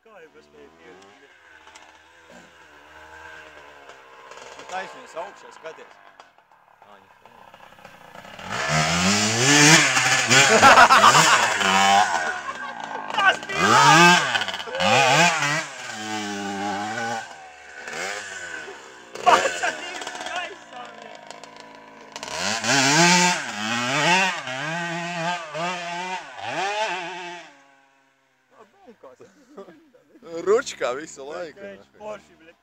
kāju paspēju pievies. Taisnies augšā, skaties. Tas bija! Pača ir gaisā! Ručkā visu laiku. Porši, bļa.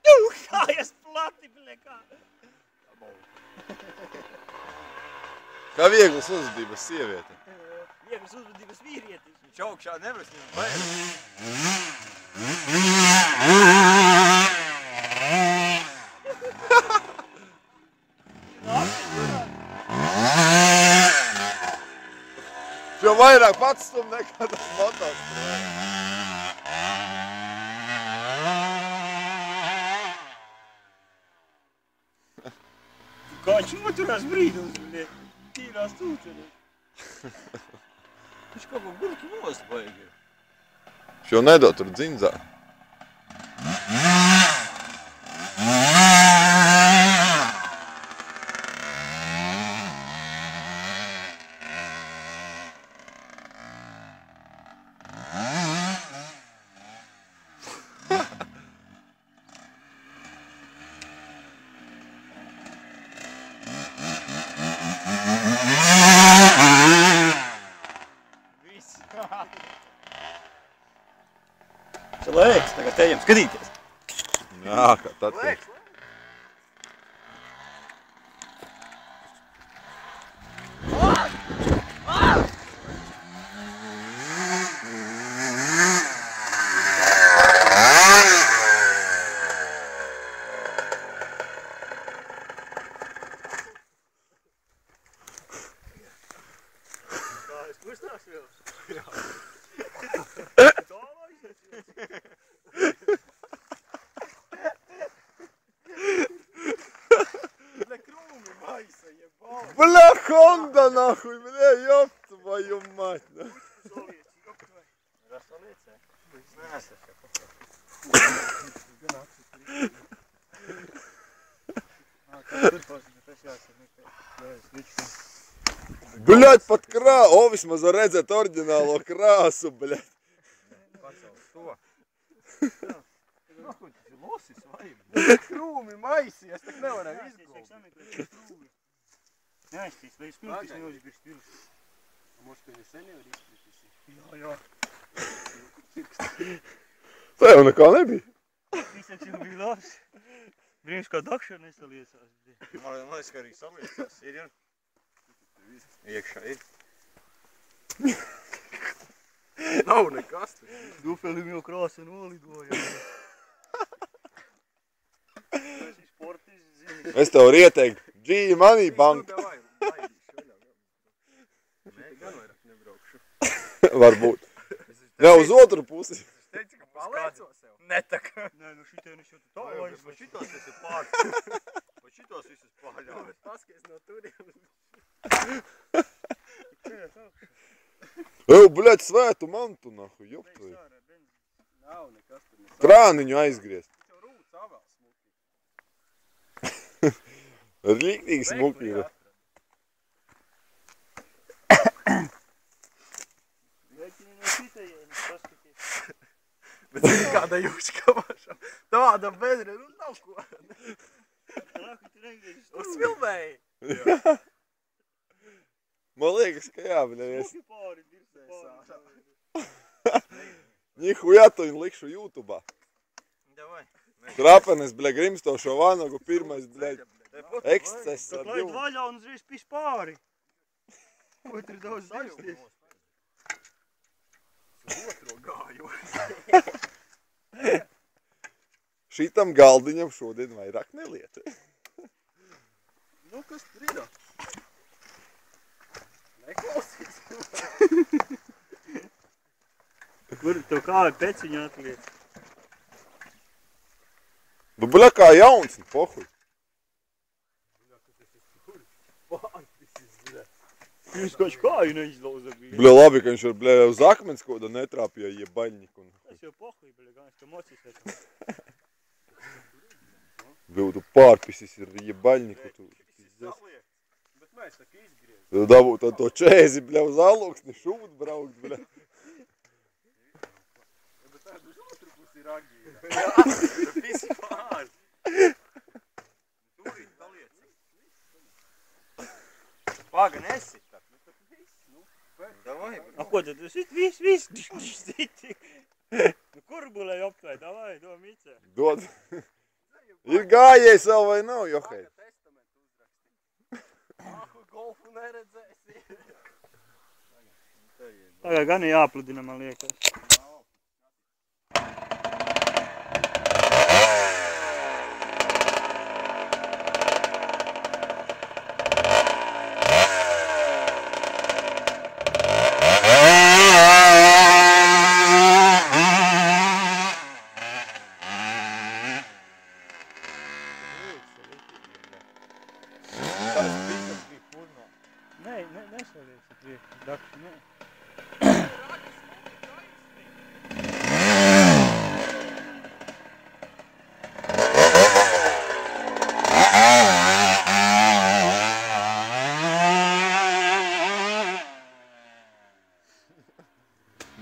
Kājas plati, bļa, kā. Kā vieglas uzvedības sieviete. Vieglas uzvedības vīrietis. Viņš augšā nevar sniegt baigi. Šo vairāk pats stum nekā tas motors. Kā viņš noturās brīdums, bļa. Tīrās tūcenē. Viņš kaut ko gurki nost baigi. Šo nedod tur dzindzā. Slēgs, tagad ejam skatīties. Jā, kā tad. Kā es kustās vēl? Jā. Бля, Honda нахуй, бля, ёб твою мать. Блядь, под крā, o, vismaz var redzēt oriģinālo krāsu, bļaļ. Krūmi maisies, tak nevaram izgūt. Neaizstīs, vai spiltis neuzbirst pirms. Может, viņi sen jau ir izkritis? Jā. Tā jau nekā nebija. Visaks jau bija labs. Brīms kā dakšana nesaliecās. Man liekas, ka arī saliecās. Ir. Iekšā ir. Nav nekas. Dufelim jau krāsa nolidoja. Tas ir sportis, zini. Es tev varu ieteikt, G-Money Bank. Varbūt. Jā, uz otru pusi. Es teicu, ka palēco sev. Netaka. Nē, nu šitienis jau tu tā vajag. Pa šitos esi pārļaujas. Paskaties no turiem. Ew, bļaļ, svētu mantu, nahuj, jop tvoju. Nav nekas tur nesāk. Krāniņu aizgriezt. Viņš jau rūts avēl smuki. Rīktīgi smuki ir. Mēķini no šitajienis paskaties. Bet zini kāda jūška mašam. Tāda bedre, nu nav ko. Nāku tu negriežas tur. Uzfilmēji. Man liekas, ka jā, bļaļ, es Smuki pāri, dirsi pāri. nihuja to viņu likšu YouTube'ā. Davai. Trapenes, bļaļ, grimstošo vānogu, pirmais, bļaļ, eksces Tad ar laid jūtu. vaļā un uzreiz pis pāri. Otru daudz dirsties. Otro gāju. Šitam galdiņam šodien vairāk neliet. Nu, kas tur ir? Neklausīs. Kur tev kāja peciņu atliec? Nu, bļaļ, kā jauns, pohuj. Viņš kaut kāju neizlauza bija. Bļa, labi, ka viņš var, bļa, uz akmens kaut kādā netrāpīja, ja baļņiku. Tas jau pohuj, bļa, gan es ka mocis vērtam. Bļa, tu pārpisis ir, ja baļņiku. Bet mēs tā kā izgriežam. Tu dabūt to čēzi, bļa, uz alūksni šūt braukt, bļa. Bet tā uz otru pusi ir agīra. Jā, visi pār. Turīt paliec. Paga nesit tak. Nu tad viss, nu. Davai. A ko tad? Viss. Nu kur bulēji aptvēr? Davai, dod mīcē. Dod. Ir gājējis vēl vai nav, Johei? Paga testamentu uzrakstīt. Ahu, golfu neredzēsi. Tagad gan ir jāpludina, man liekas. Nesalies ar priekšu, dakšu, nē.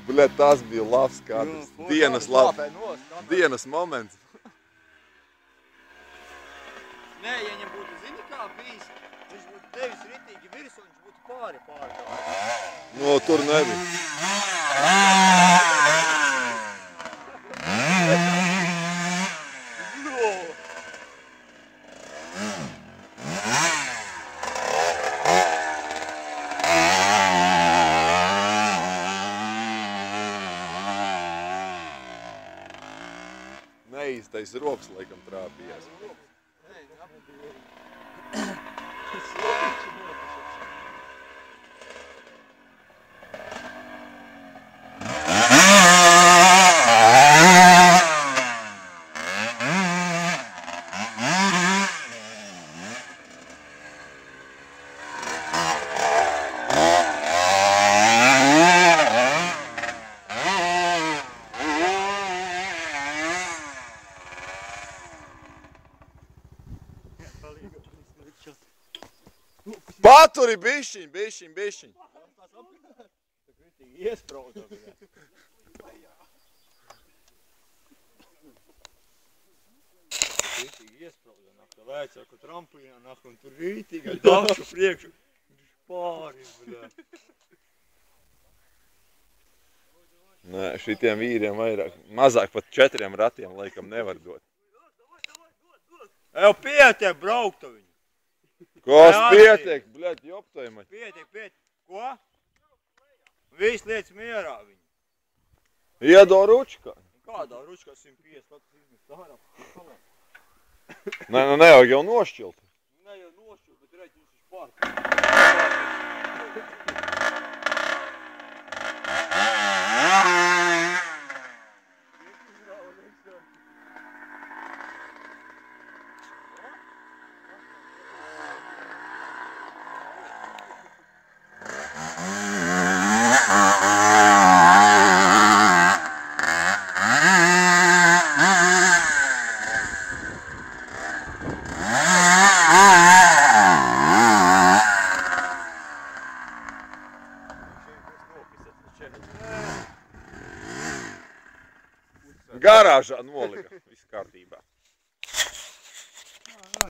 Bļa, tas bija labs kadrs. Dienas moments. Nē, ja viņam būtu zini kā bijis, viņš būtu devis ritīgi virs un viņš būtu pāri tā. No, tur nebija. Neīstais roks, laikam, trāpījās. Paturi bišķiņ. Iesprauda. Rītīgi iesprauda, nāk, lēcā, ka trampulīnā nāk, un tur rītīgi, dakšu priekšu, pāri, bļā. Nē, šitiem vīriem vairāk, mazāk pat 4 ratiem laikam nevar dot. Jau pietiek brauktu viņu. Kas pietiek, bļaļ, joptojumai? Pietiek. Ko? Viss liec mierā viņu. Iedo ručkā. Kādā ručkā 150 lakas izmest ārā? Nē, nu nevajag jau nošķilt. Ne jau nošķilt, bet reķi viņš pār. Garāžā nolika, viss kārtībā.